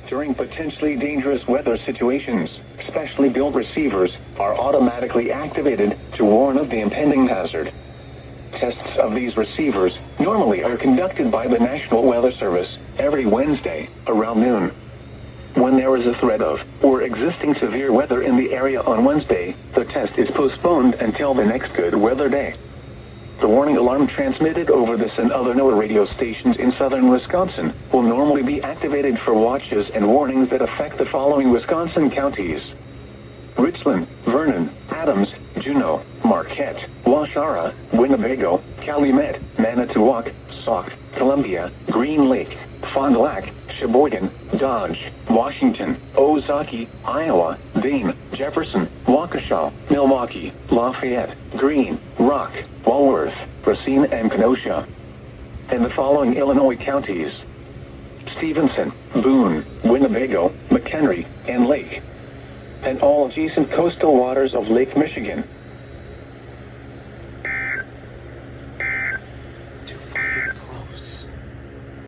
During potentially dangerous weather situations, specially built receivers are automatically activated to warn of the impending hazard. Tests of these receivers normally are conducted by the National Weather Service every Wednesday around noon. When there is a threat of or existing severe weather in the area on Wednesday, the test is postponed until the next good weather day. The warning alarm transmitted over this and other NOAA radio stations in southern Wisconsin will normally be activated for watches and warnings that affect the following Wisconsin counties: Richland, Vernon, Adams, Juneau, Marquette, Waushara, Winnebago, Calumet, Manitowoc, Sauk, Columbia, Green Lake, Fond du Lac, Sheboygan, Dodge, Washington, Ozaukee, Iowa, Dane, Jefferson, Waukesha, Milwaukee, Lafayette, Greene, Rock, Walworth, Racine, and Kenosha. And the following Illinois counties: Stevenson, Boone, Winnebago, McHenry, and Lake. And all adjacent coastal waters of Lake Michigan.